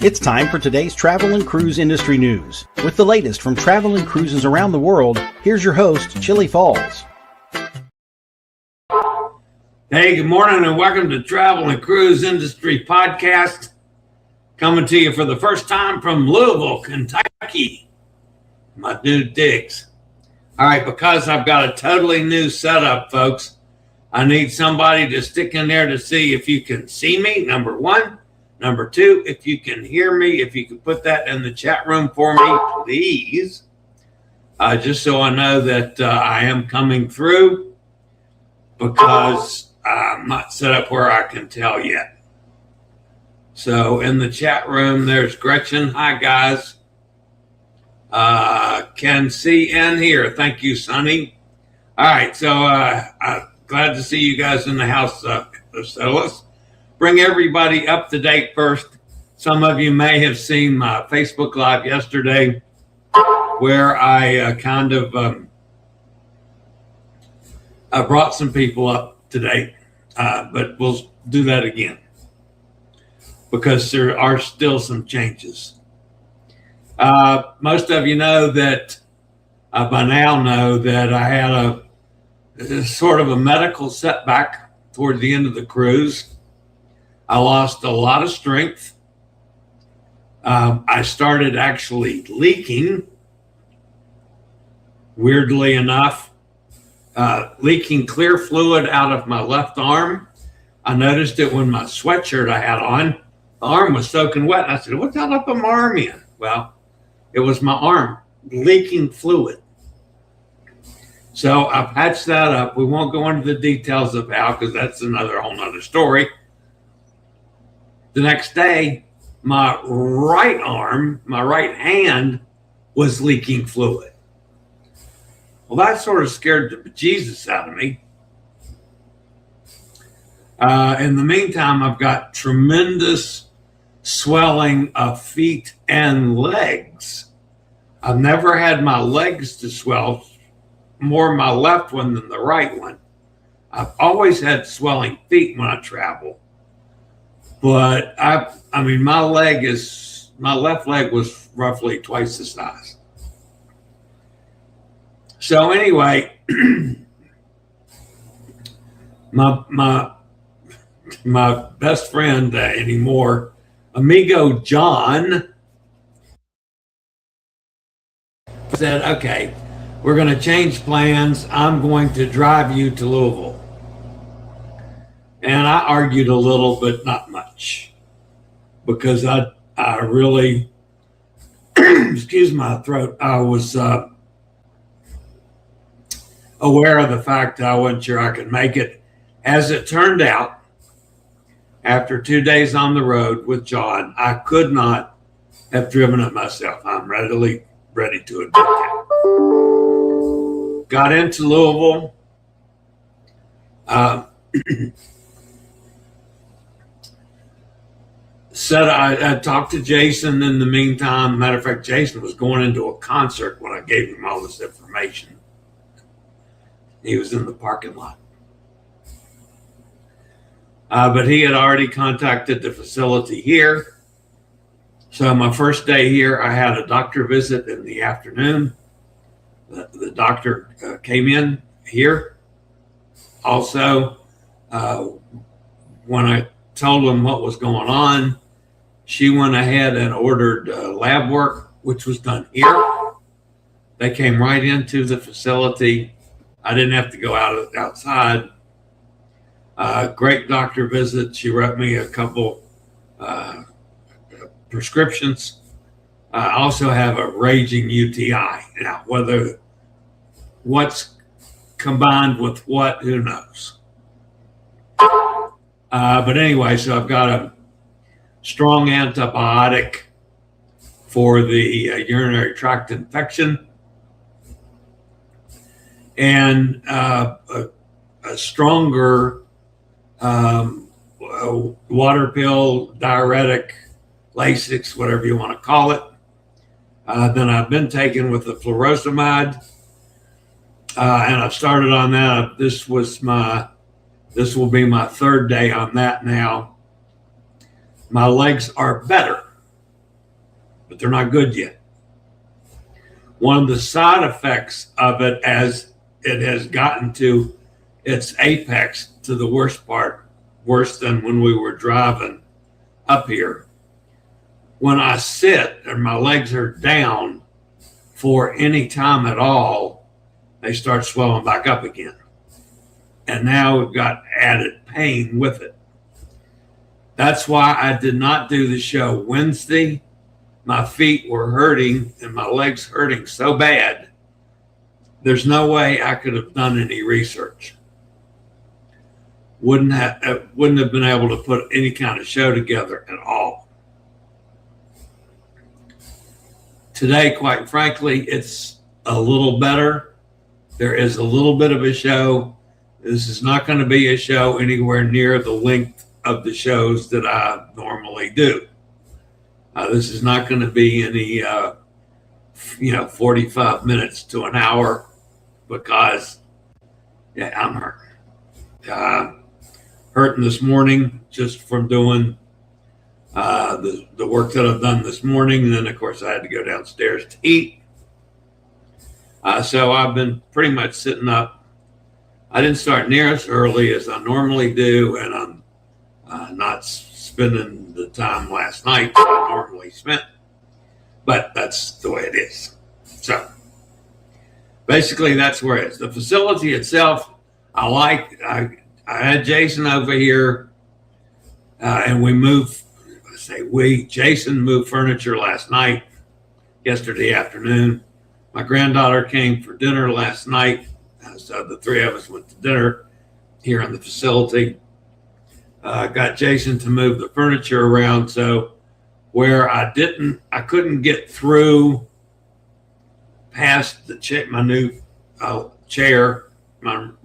It's time for today's travel and cruise industry news. With the latest from travel and cruises around the world, here's your host, Chillie Falls. Hey, good morning and welcome to Travel and Cruise Industry Podcast. Coming to you for the first time from Louisville, Kentucky. My dude Diggs. All right, because I've got a totally new setup, folks, I need somebody to stick in there to see if you can see me, number one. Number two, if you can hear me, if you could put that in the chat room for me, please. Just so I know that I am coming through, because I'm not set up where I can tell yet. So in the chat room, there's Gretchen. Hi, guys. Can see and hear. Thank you, Sonny. All right, so I'm glad to see you guys in the house. So let's bring everybody up to date first. Some of you may have seen my Facebook Live yesterday where I I brought some people up to date, but we'll do that again because there are still some changes. Most of you know that, by now know that I had a sort of a medical setback toward the end of the cruise. I lost a lot of strength. I started actually leaking, weirdly enough, leaking clear fluid out of my left arm. I noticed it when my sweatshirt I had on, the arm was soaking wet. I said, what's that up in my arm in? Well, it was my arm leaking fluid. So I patched that up. We won't go into the details of how, because that's another whole nother story. The next day, my right arm, my right hand was leaking fluid. Well, that sort of scared the bejesus out of me. In the meantime, I've got tremendous swelling of feet and legs. I've never had my legs to swell, more my left one than the right one. I've always had swelling feet when I travel. But I mean, my left leg was roughly twice the size. So anyway, my best friend anymore, amigo John, said, okay, we're going to change plans. I'm going to drive you to Louisville. And I argued a little, but not much, because I really, excuse my throat, I was aware of the fact that I wasn't sure I could make it. As it turned out, after 2 days on the road with John, I could not have driven it myself. I'm ready to admit that. Got into Louisville. Said I talked to Jason in the meantime. Matter of fact, Jason was going into a concert when I gave him all this information. He was in the parking lot. But he had already contacted the facility here. So my first day here, I had a doctor visit in the afternoon. The doctor came in here. Also, when I told him what was going on, she went ahead and ordered lab work, which was done here. They came right into the facility. I didn't have to go outside. Great doctor visit. She wrote me a couple prescriptions. I also have a raging UTI. Now, what's combined with what, who knows? But anyway, so I've got a strong antibiotic for the urinary tract infection, and a stronger water pill, diuretic, Lasix, whatever you want to call it, than I've been taking with the furosemide. And I've started on that. This will be my third day on that now. My legs are better. but they're not good yet. One of the side effects of it, as it has gotten to its apex, to the worst part, worse than when we were driving up here, when I sit and my legs are down for any time at all, they start swelling back up again. And now we've got added pain with it. That's why I did not do the show Wednesday. My feet were hurting and my legs hurting so bad, there's no way I could have done any research. Wouldn't have been able to put any kind of show together at all. Today, quite frankly, it's a little better. There is a little bit of a show. This is not going to be a show anywhere near the length of the shows that I normally do. This is not going to be any, 45 minutes to an hour, because, I'm hurt. Hurting this morning just from doing the work that I've done this morning. And then, of course, I had to go downstairs to eat. So I've been pretty much sitting up. I didn't start near as early as I normally do, and I'm not spending the time last night that I normally spent, but that's the way it is. So basically, that's where it is. The facility itself, I like. I had Jason over here, and we moved. Jason moved furniture last night, yesterday afternoon. My granddaughter came for dinner last night. So the three of us went to dinner here in the facility. Got Jason to move the furniture around. So where I couldn't get through past my new chair, my new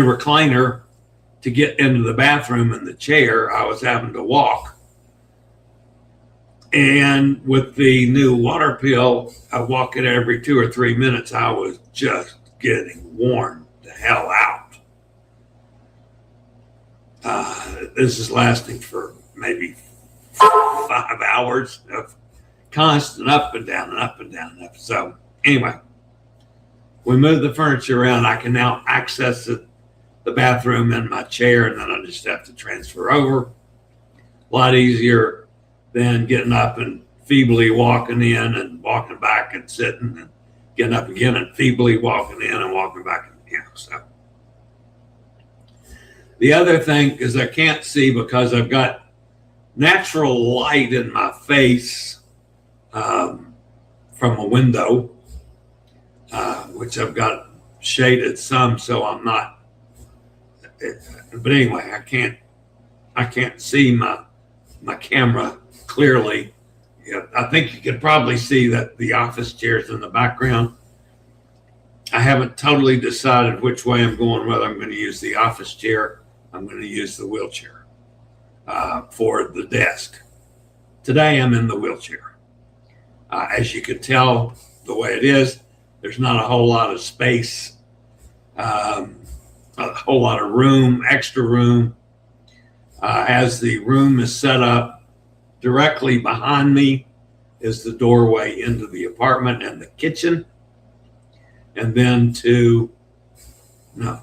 recliner, to get into the bathroom in the chair, I was having to walk. And with the new water pill, I walk it every 2 or 3 minutes. I was just getting worn the hell out. This is lasting for maybe 5 hours of constant up and down and up and down and up. So anyway, we moved the furniture around. I can now access the bathroom in my chair, and then I just have to transfer over. A lot easier than getting up and feebly walking in and walking back and sitting and getting up again and feebly walking in and walking back. So the other thing is I can't see because I've got natural light in my face from a window, which I've got shaded some, so I'm not. But anyway, I can't see my camera clearly. I think you could probably see that the office chair's in the background. I haven't totally decided which way I'm going, whether I'm going to use the office chair, I'm going to use the wheelchair for the desk. Today I'm in the wheelchair. As you can tell, the way it is, there's not a whole lot of space, a whole lot of room, extra room. As the room is set up, directly behind me is the doorway into the apartment and the kitchen. And then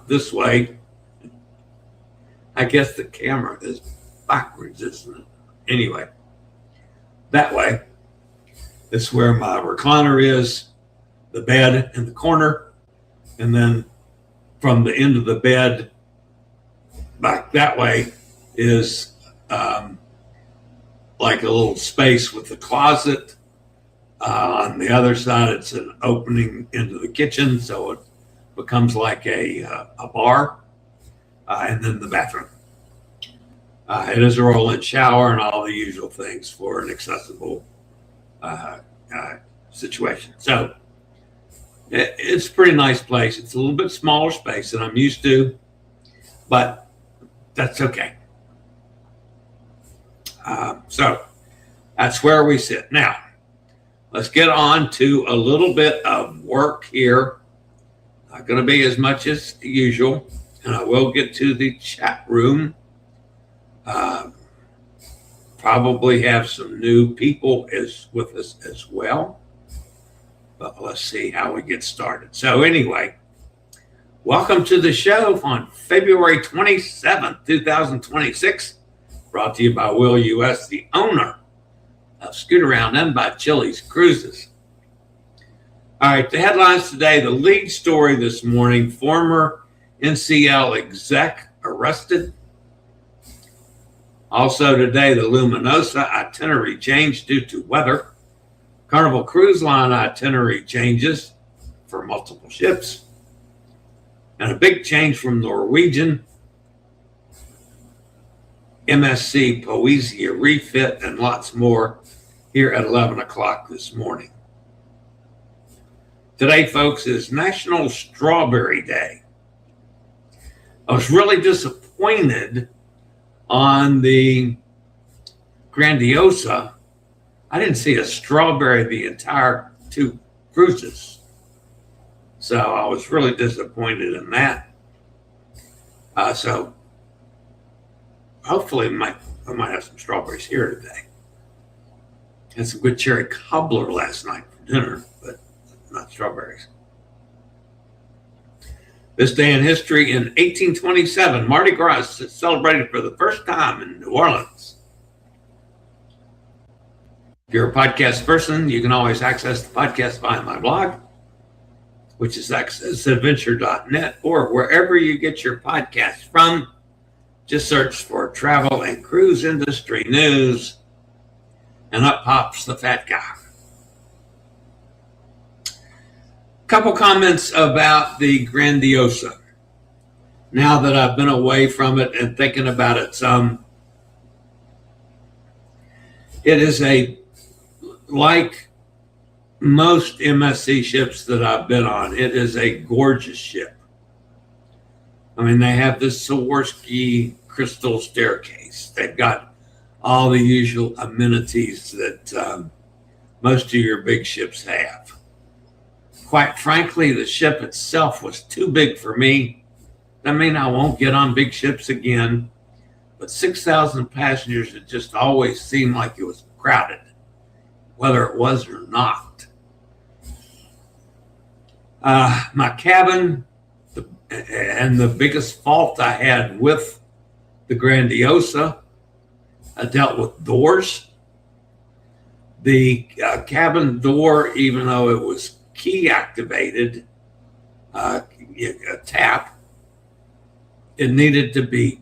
this way, I guess the camera is backwards, isn't it? Anyway, that way is where my recliner is, the bed in the corner, and then from the end of the bed back that way is like a little space with the closet. On the other side, it's an opening into the kitchen, so it becomes like a bar, and then the bathroom. It is a roll-in shower and all the usual things for an accessible situation. So it's a pretty nice place. It's a little bit smaller space than I'm used to, but that's okay. So that's where we sit. Now, let's get on to a little bit of work here. Not going to be as much as usual, and I will get to the chat room probably have some new people with us as well. But let's see how we get started. So anyway, welcome to the show on February 27th, 2026. Brought to you by Will U.S., the owner of Scoot Around and by Chillie's Cruises. All right, the headlines today, the lead story this morning, former NCL Exec arrested. Also today, the Luminosa itinerary changed due to weather. Carnival Cruise Line itinerary changes for multiple ships. And a big change from Norwegian. MSC Poesia refit and lots more here at 11 o'clock this morning. Today, folks, is National Strawberry Day. I was really disappointed on the Grandiosa. I didn't see a strawberry the entire 2 cruises. So I was really disappointed in that. So hopefully I might have some strawberries here today. Had some good cherry cobbler last night for dinner, but not strawberries. This day in history, in 1827, Mardi Gras is celebrated for the first time in New Orleans. If you're a podcast person, you can always access the podcast via my blog, which is accessadventure.net, or wherever you get your podcast from. Just search for travel and cruise industry news, and up pops the fat guy. Couple comments about the Grandiosa. Now that I've been away from it and thinking about it some, it is like most MSC ships that I've been on, it is a gorgeous ship. I mean, they have this Swarovski crystal staircase. They've got all the usual amenities that most of your big ships have. Quite frankly, the ship itself was too big for me. I mean, I won't get on big ships again, but 6,000 passengers, it just always seemed like it was crowded, whether it was or not. My cabin, and the biggest fault I had with the Grandiosa, I dealt with doors. The cabin door, even though it was key activated, a tap, it needed to be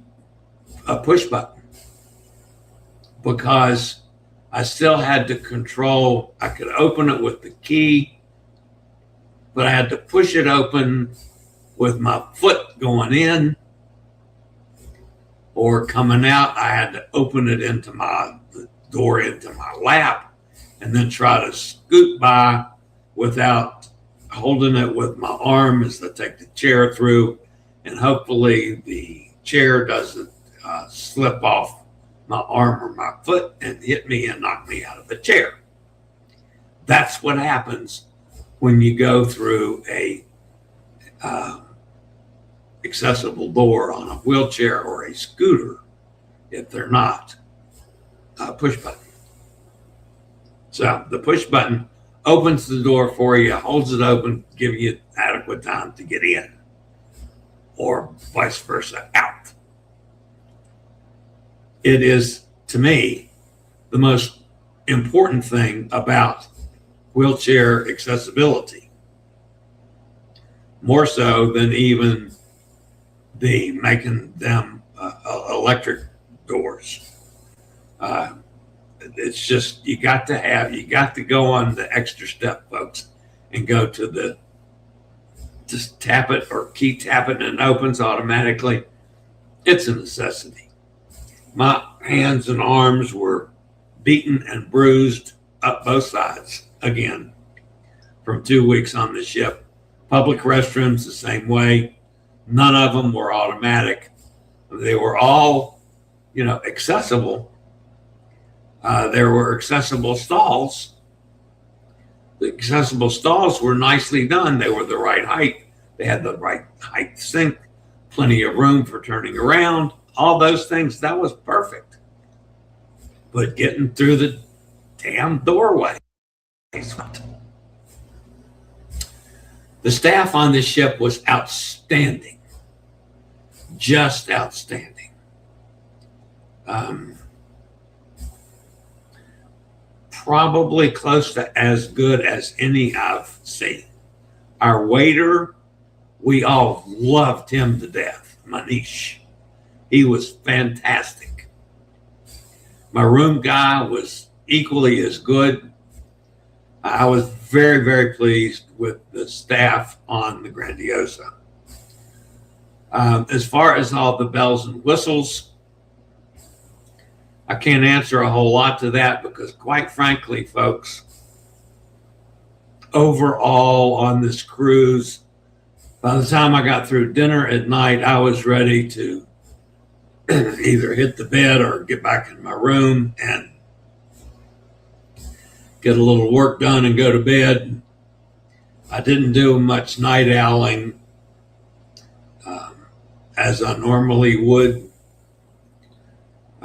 a push button because I still had to control. I could open it with the key, but I had to push it open with my foot going in or coming out. I had to open it into the door into my lap and then try to scoot by without holding it with my arm as I take the chair through, and hopefully the chair doesn't slip off my arm or my foot and hit me and knock me out of the chair. That's what happens when you go through a accessible door on a wheelchair or a scooter if they're not push button. So the push button opens the door for you, holds it open, give you adequate time to get in, or vice versa, out. It is, to me, the most important thing about wheelchair accessibility, more so than even the making them electric doors. It's just, you got to go on the extra step, folks, and go to just tap it or key tap it and it opens automatically. It's a necessity. My hands and arms were beaten and bruised up both sides again from 2 weeks on the ship. Public restrooms the same way. None of them were automatic. They were all, accessible. There were accessible stalls. The accessible stalls were nicely done. They were the right height. They had the right height sink, plenty of room for turning around, all those things. That was perfect. but getting through the damn doorway. The staff on this ship was outstanding, just outstanding. Probably close to as good as any I've seen. Our waiter, we all loved him to death, Manish. He was fantastic. My room guy was equally as good. I was very, very pleased with the staff on the Grandiosa. As far as all the bells and whistles, I can't answer a whole lot to that because, quite frankly, folks, overall on this cruise, by the time I got through dinner at night, I was ready to either hit the bed or get back in my room and get a little work done and go to bed. I didn't do much night owling as I normally would.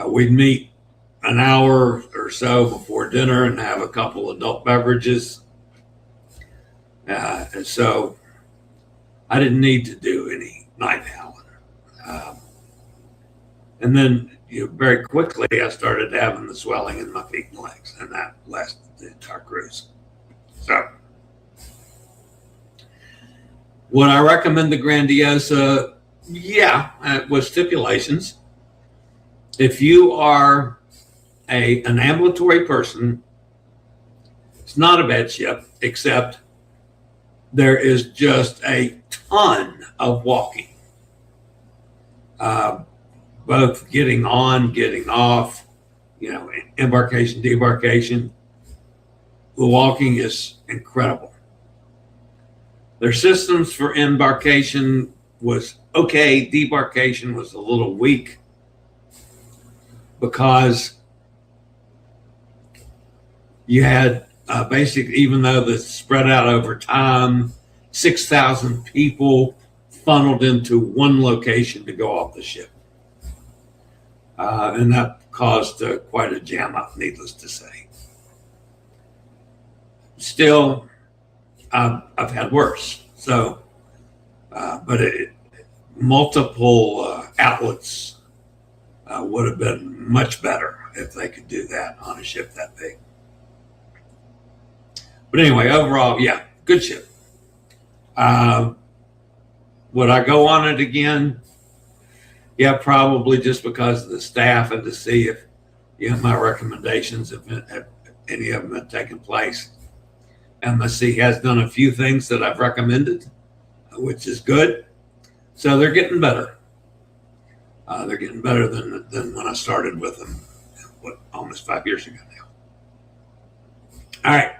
We'd meet an hour or so before dinner and have a couple adult beverages. And so I didn't need to do any night owling. And then very quickly I started having the swelling in my feet and legs, and that lasted the entire cruise. So would I recommend the Grandiosa? Yeah, with stipulations. If you are an ambulatory person, it's not a bad ship, except there is just a ton of walking. Both getting on, getting off, embarkation, debarkation. The walking is incredible. Their systems for embarkation was okay. Debarkation was a little weak because you had basically, even though this spread out over time, 6,000 people funneled into one location to go off the ship. And that caused quite a jam up, needless to say. Still, I've had worse. So, but multiple outlets would have been much better if they could do that on a ship that big. But anyway, overall, yeah, good ship. Would I go on it again? Yeah, probably, just because of the staff and to see if my recommendations, if any of them have taken place. MSC has done a few things that I've recommended, which is good. So they're getting better. They're getting better than when I started with them, almost 5 years ago now. All right.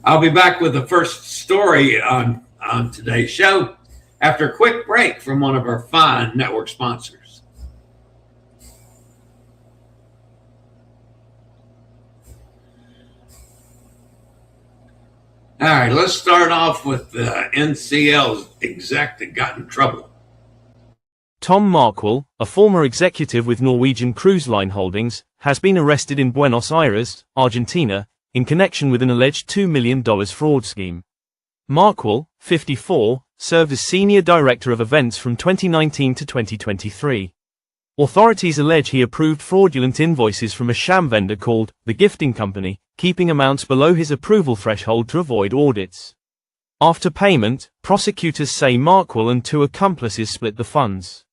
I'll be back with the first story on today's show after a quick break from one of our fine network sponsors. All right, let's start off with the NCL Exec that got in trouble. Tom Markwell, a former executive with Norwegian Cruise Line Holdings, has been arrested in Buenos Aires, Argentina, in connection with an alleged $2 million fraud scheme. Markwell, 54, served as Senior Director of Events from 2019 to 2023. Authorities allege he approved fraudulent invoices from a sham vendor called The Gifting Company, keeping amounts below his approval threshold to avoid audits. After payment, prosecutors say Markwell and two accomplices split the funds.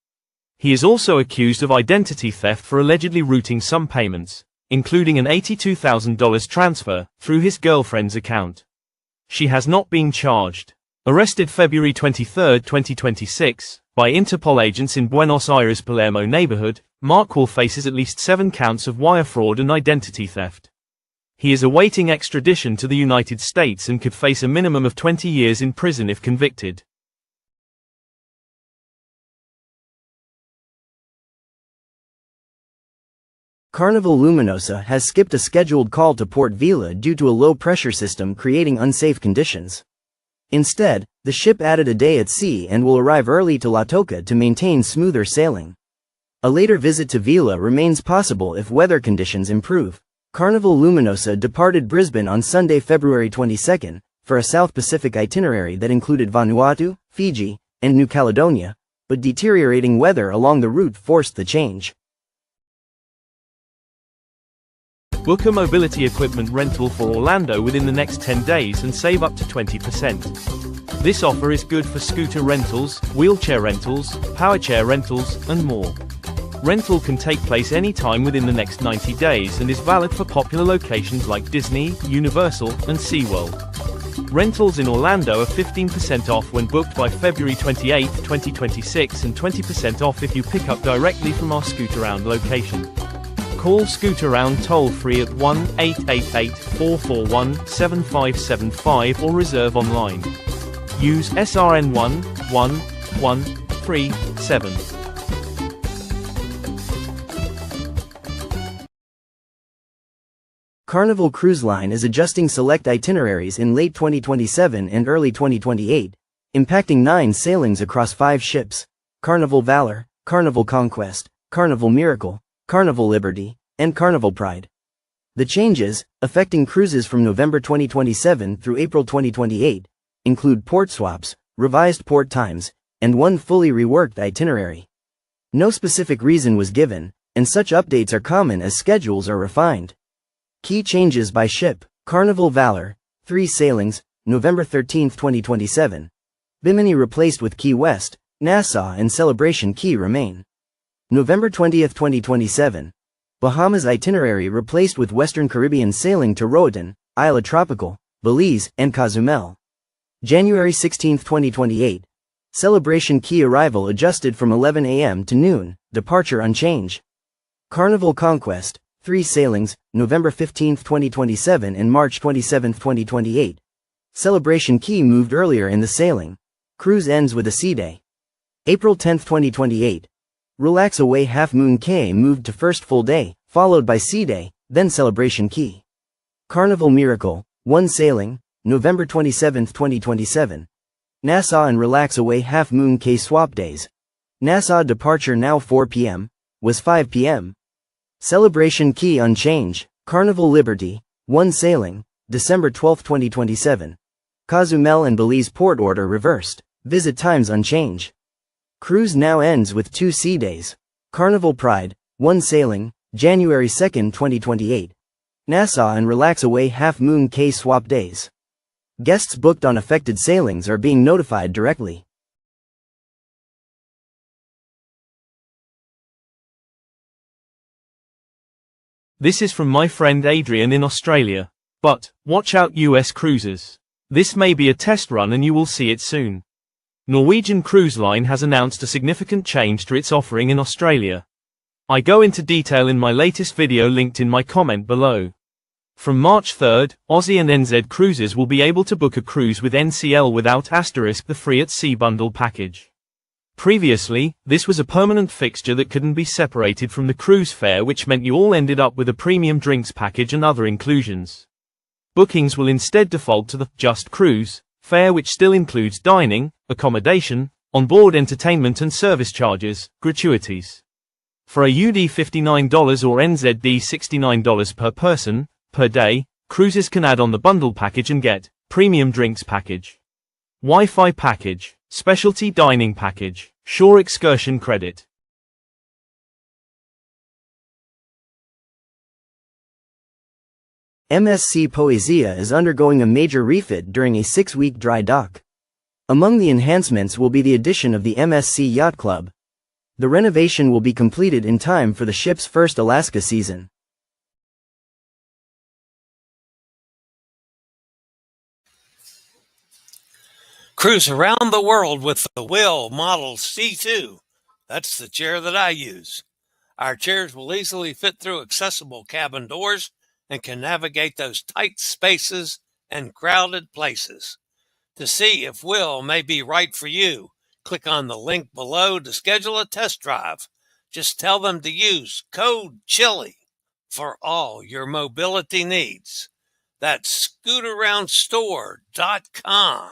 He is also accused of identity theft for allegedly routing some payments, including an $82,000 transfer, through his girlfriend's account. She has not been charged. Arrested February 23, 2026, by Interpol agents in Buenos Aires' Palermo neighborhood, Markwell faces at least 7 counts of wire fraud and identity theft. He is awaiting extradition to the United States and could face a minimum of 20 years in prison if convicted. Carnival Luminosa has skipped a scheduled call to Port Vila due to a low-pressure system creating unsafe conditions. Instead, the ship added a day at sea and will arrive early to La Toca to maintain smoother sailing. A later visit to Vila remains possible if weather conditions improve. Carnival Luminosa departed Brisbane on Sunday, February 22, for a South Pacific itinerary that included Vanuatu, Fiji, and New Caledonia, but deteriorating weather along the route forced the change. Book a mobility equipment rental for Orlando within the next 10 days and save up to 20%. This offer is good for scooter rentals, wheelchair rentals, power chair rentals, and more. Rental can take place anytime within the next 90 days and is valid for popular locations like Disney, Universal, and SeaWorld. Rentals in Orlando are 15% off when booked by February 28, 2026 and 20% off if you pick up directly from our Scootaround location. Call Scootaround toll-free at 1-888-441-7575 or reserve online. Use SRN 11137. Carnival Cruise Line is adjusting select itineraries in late 2027 and early 2028, impacting 9 sailings across 5 ships: Carnival Valor, Carnival Conquest, Carnival Miracle, Carnival Liberty, and Carnival Pride. The changes, affecting cruises from November 2027 through April 2028, include port swaps, revised port times, and one fully reworked itinerary. No specific reason was given, and such updates are common as schedules are refined. Key changes by ship: Carnival Valor, 3 sailings, November 13, 2027. Bimini replaced with Key West, Nassau and Celebration Key remain. November 20, 2027. Bahamas itinerary replaced with Western Caribbean sailing to Roatan, Isla Tropical, Belize, and Cozumel. January 16, 2028. Celebration Key arrival adjusted from 11 a.m. to noon, departure unchanged. Carnival Conquest, 3 sailings, November 15, 2027 and March 27, 2028. Celebration Key moved earlier in the sailing. Cruise ends with a sea day. April 10, 2028. Relax Away Half Moon Cay moved to first full day, followed by sea day, then Celebration Key. Carnival Miracle, 1 sailing, November 27, 2027. Nassau and Relax Away Half Moon Cay swap days. Nassau departure now 4 p.m., was 5 p.m. Celebration Key unchanged. Carnival Liberty, 1 sailing, December 12, 2027. Cozumel and Belize port order reversed. Visit times unchanged. Cruise now ends with 2 sea days. Carnival Pride, 1 sailing, January 2, 2028. Nassau and Relax Away Half Moon Cay swap days. Guests booked on affected sailings are being notified directly. This is from my friend Adrian in Australia. But, watch out US Cruises. This may be a test run and you will see it soon. Norwegian Cruise Line has announced a significant change to its offering in Australia. I go into detail in my latest video linked in my comment below. From March 3rd, Aussie and NZ Cruises will be able to book a cruise with NCL without the free at sea bundle package. Previously, this was a permanent fixture that couldn't be separated from the cruise fare, which meant you all ended up with a premium drinks package and other inclusions. Bookings will instead default to the Just Cruise fare, which still includes dining, accommodation, onboard entertainment and service charges, gratuities. For a UD $59 or NZD $69 per person, per day, cruises can add on the bundle package and get premium drinks package, Wi-Fi package, specialty dining package, shore excursion credit. MSC Poesia is undergoing a major refit during a 6-week dry dock. Among the enhancements will be the addition of the MSC Yacht Club. The renovation will be completed in time for the ship's first Alaska season. Cruise around the world with the Will Model C2. That's the chair that I use. Our chairs will easily fit through accessible cabin doors and can navigate those tight spaces and crowded places. To see if Will may be right for you, click on the link below to schedule a test drive. Just tell them to use code Chillie for all your mobility needs. That's scootaroundstore.com.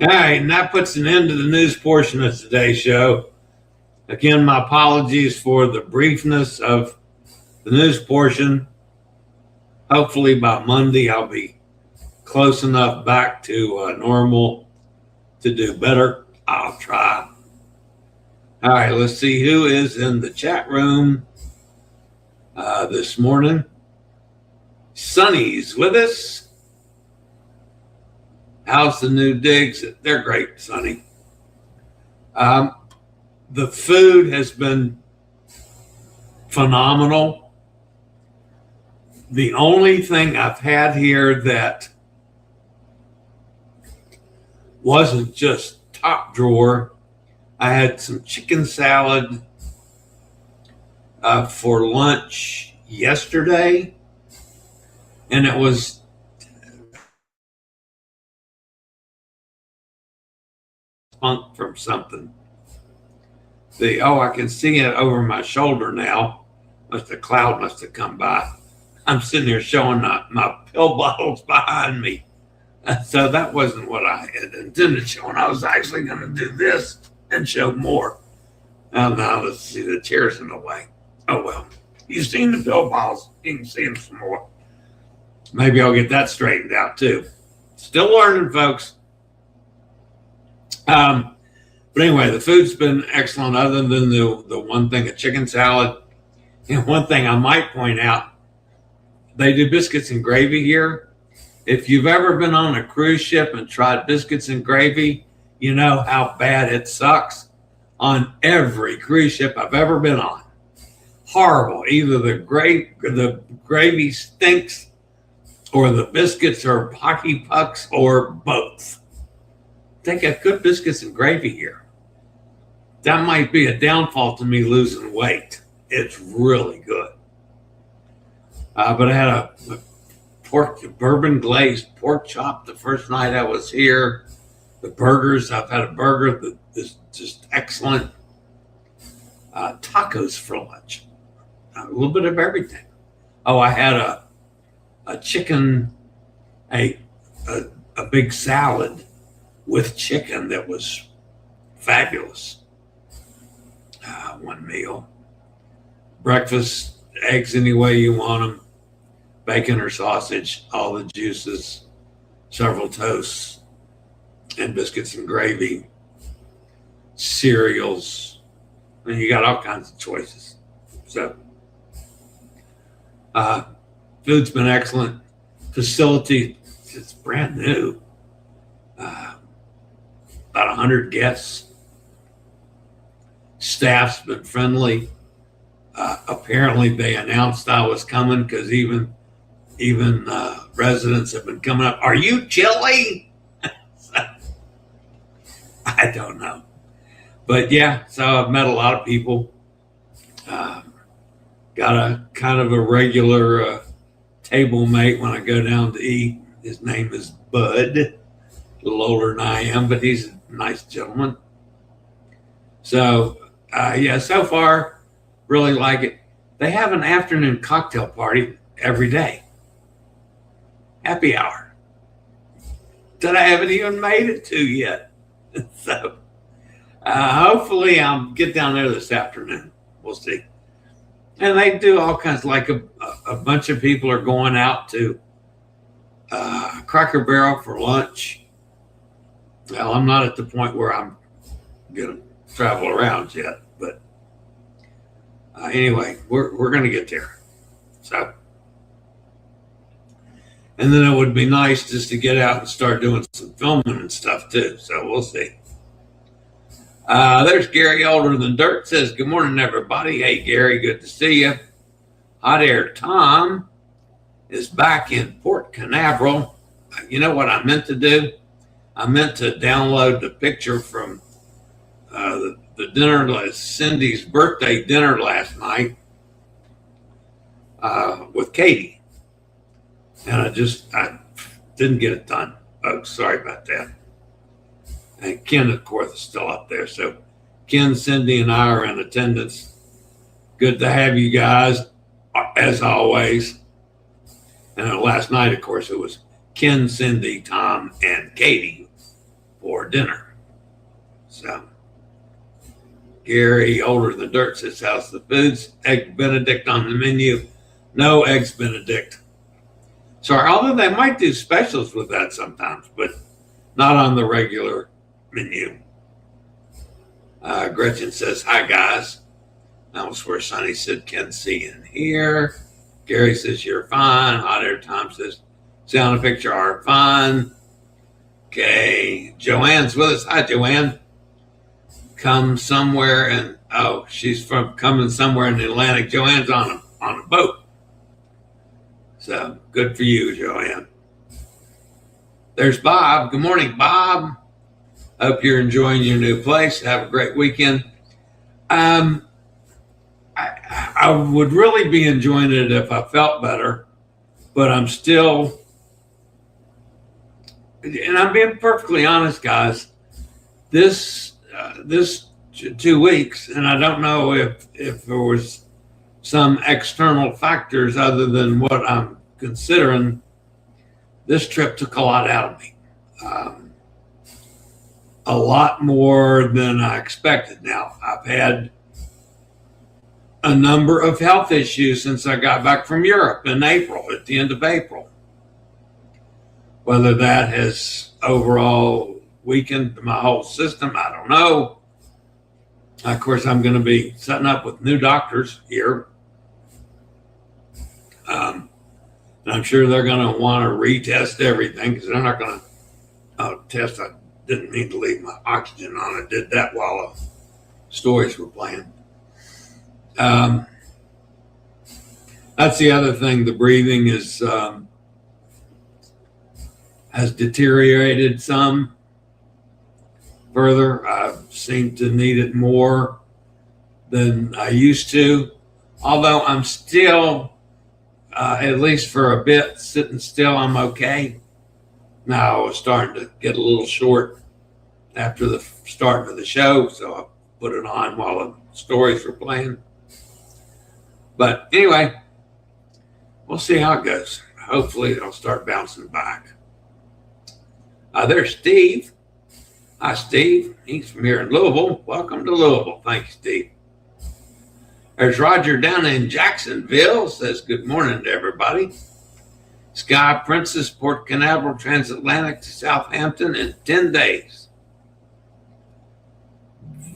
All right, and that puts an end to the news portion of today's show. Again, my apologies for the briefness of the news portion. Hopefully by Monday, I'll be close enough back to normal to do better. I'll try. All right, let's see who is in the chat room this morning. Sonny's with us. How's the new digs? They're great, Sonny. The food has been phenomenal. The only thing I've had here that wasn't just top drawer, I had some chicken salad for lunch yesterday, and it was spunk from something. I can see it over my shoulder now. The cloud must have come by. I'm sitting here showing my pill bottles behind me. So that wasn't what I had intended showing. I was actually going to do this and show more. Now let's see, the chair's in the way. Oh, well, you've seen the pill bottles. You can see them some more. Maybe I'll get that straightened out too. Still learning, folks. But anyway, the food's been excellent other than the one thing, a chicken salad. And one thing I might point out, they do biscuits and gravy here. If you've ever been on a cruise ship and tried biscuits and gravy, you know how bad it sucks on every cruise ship I've ever been on. Horrible. Either the gravy stinks or the biscuits are hockey pucks or both. They got good biscuits and gravy here. That might be a downfall to me losing weight. It's really good. But I had a bourbon glazed pork chop the first night I was here. The burgers, I've had a burger that is just excellent. Tacos for lunch. A little bit of everything. Oh, I had a chicken, a big salad with chicken that was fabulous. One meal. Breakfast, eggs any way you want them. Bacon or sausage, all the juices, several toasts, and biscuits and gravy, cereals, and you got all kinds of choices. So, food's been excellent. Facility, it's brand new. About 100 guests. Staff's been friendly. Apparently, they announced I was coming because even residents have been coming up. Are you Chillie? I don't know. But yeah, so I've met a lot of people. Got a kind of a regular table mate when I go down to eat. His name is Bud. A little older than I am, but he's a nice gentleman. So, yeah, so far, really like it. They have an afternoon cocktail party every day. Happy hour that I haven't even made it to yet. So hopefully I'll get down there this afternoon. We'll see. And they do all kinds, like a bunch of people are going out to Cracker Barrel for lunch. Well, I'm not at the point where I'm going to travel around yet, but anyway, we're going to get there. So. And then it would be nice just to get out and start doing some filming and stuff too. So we'll see. There's Gary Older Than Dirt says, good morning, everybody. Hey, Gary, good to see you. Hot Air Tom is back in Port Canaveral. You know what I meant to do? I meant to download the picture from the dinner, Cindy's birthday dinner last night with Katie. And I didn't get it done. Oh, sorry about that. And Ken, of course, is still up there. So Ken, Cindy, and I are in attendance. Good to have you guys, as always. And last night, of course, it was Ken, Cindy, Tom, and Katie or dinner. So Gary, older than dirt, says, how's the foods? Egg Benedict on the menu. No eggs Benedict. Sorry, although they might do specials with that sometimes, but not on the regular menu. Gretchen says, hi, guys. That was where Sonny said, can see in here. Gary says, you're fine. Hot Air Time says, sound and picture are fine. Okay. Joanne's with us. Hi, Joanne. Come somewhere and, she's from coming somewhere in the Atlantic. Joanne's on a boat. So good for you, Joanne. There's Bob. Good morning, Bob. Hope you're enjoying your new place. Have a great weekend. I would really be enjoying it if I felt better, but I'm still, and I'm being perfectly honest, guys, this 2 weeks, and I don't know if there was some external factors other than what I'm considering, this trip took a lot out of me. A lot more than I expected. Now, I've had a number of health issues since I got back from Europe in April, at the end of April. Whether that has overall weakened my whole system, I don't know. Of course, I'm going to be setting up with new doctors here. And I'm sure they're going to want to retest everything because they're not going to test. I didn't need to leave my oxygen on. I did that while the stories were playing. That's the other thing. The breathing has deteriorated some further. I seem to need it more than I used to, although I'm still, at least for a bit, sitting still. I'm okay. Now I was starting to get a little short after the start of the show, so I put it on while the stories were playing. But anyway, we'll see how it goes. Hopefully it'll start bouncing back. There's Steve. Hi, Steve. He's from here in Louisville. Welcome to Louisville. Thank you, Steve. There's Roger down in Jacksonville. Says good morning to everybody. Sky Princess, Port Canaveral, Transatlantic to Southampton in 10 days.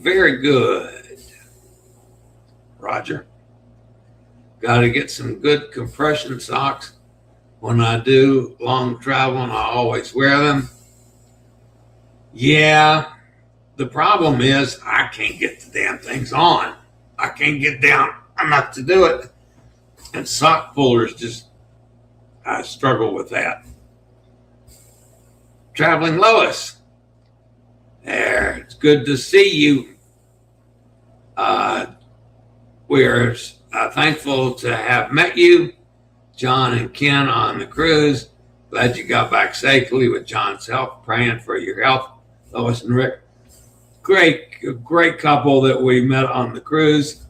Very good, Roger. Got to get some good compression socks. When I do long traveling, I always wear them. Yeah, the problem is I can't get the damn things on. I can't get down enough to do it. And sock pullers just, I struggle with that. Traveling Lois. There, it's good to see you. We are thankful to have met you, John and Ken, on the cruise. Glad you got back safely with John's help. Praying for your health, Lois and Rick. Great couple that we met on the cruise.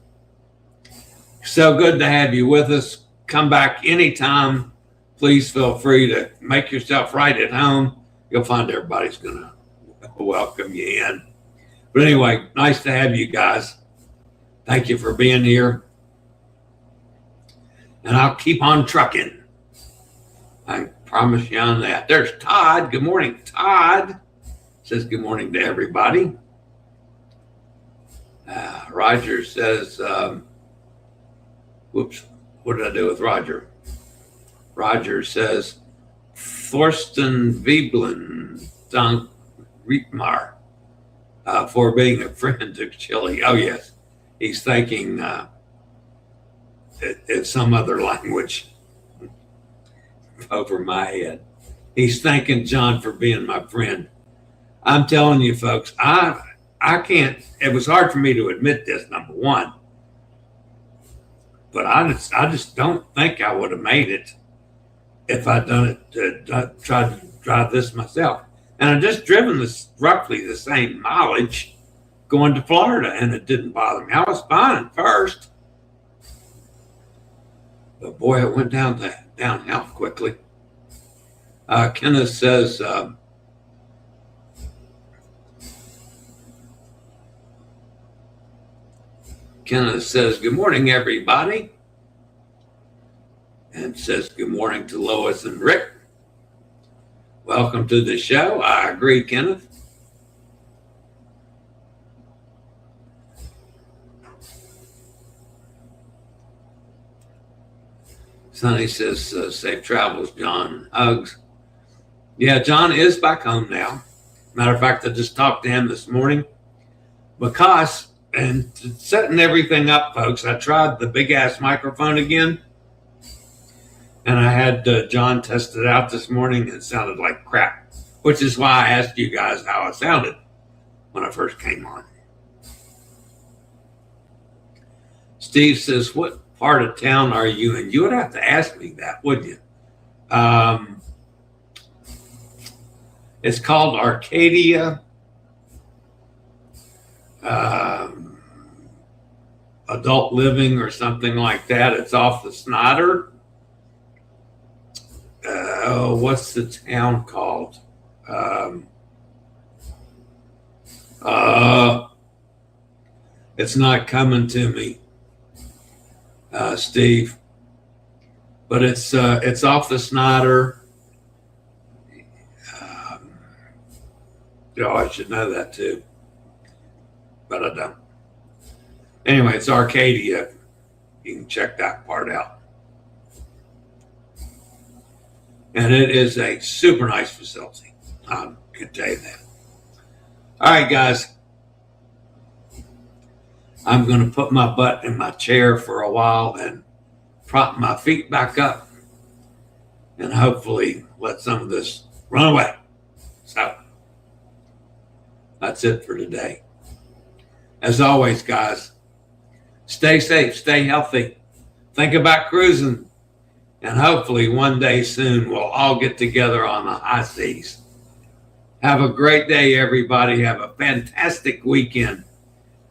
So good to have you with us. Come back anytime. Please feel free to make yourself right at home. You'll find everybody's going to welcome you in. But anyway, nice to have you guys. Thank you for being here. And I'll keep on trucking. I promise you on that. There's Todd. Good morning, Todd. Says good morning to everybody. Roger says, whoops, what did I do with Roger? Roger says, Thorsten Veblen, Dank Rietmar, for being a friend to Chillie. Oh, yes. He's thanking it's some other language over my head. He's thanking John for being my friend. I'm telling you, folks, I can't, it was hard for me to admit this, number one. But I just don't think I would have made it if I'd done it, tried to drive this myself. And I've just driven this roughly the same mileage going to Florida, and it didn't bother me. I was fine at first. But boy, it went downhill quickly. Kenneth says, Kenneth says, good morning, everybody. And says, good morning to Lois and Rick. Welcome to the show. I agree, Kenneth. Sonny says, safe travels, John. Hugs. Yeah, John is back home now. Matter of fact, I just talked to him this morning because, and setting everything up, folks, I tried the big ass microphone again, and I had John test it out this morning, and it sounded like crap, which is why I asked you guys how it sounded when I first came on. Steve says, what part of town are you in? You would have to ask me that, wouldn't you? It's called Arcadia Adult Living or something like that. It's off the Snyder. What's the town called? It's not coming to me, Steve. But it's off the Snyder. Oh, I should know that too, but I don't. Anyway, it's Arcadia. You can check that part out. And it is a super nice facility. I can tell you that. All right, guys. I'm going to put my butt in my chair for a while and prop my feet back up and hopefully let some of this run away. So that's it for today. As always, guys, stay safe, stay healthy. Think about cruising. And hopefully one day soon we'll all get together on the high seas. Have a great day, everybody. Have a fantastic weekend.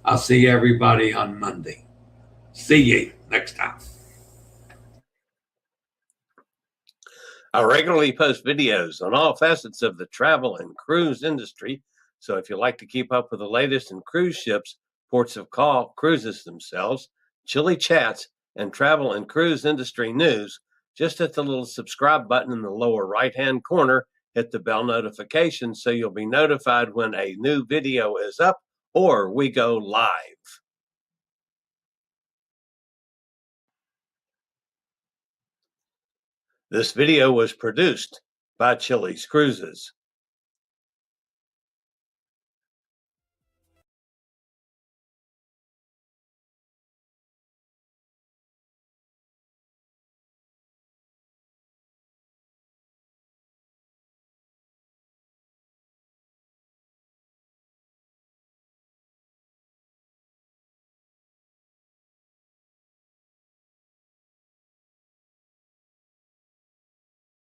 I'll see everybody on Monday. See you next time. I regularly post videos on all facets of the travel and cruise industry. So if you like to keep up with the latest in cruise ships, ports of call, cruises themselves, Chillie chats, and travel and cruise industry news, just hit the little subscribe button in the lower right-hand corner, hit the bell notification so you'll be notified when a new video is up or we go live. This video was produced by Chilliescruises.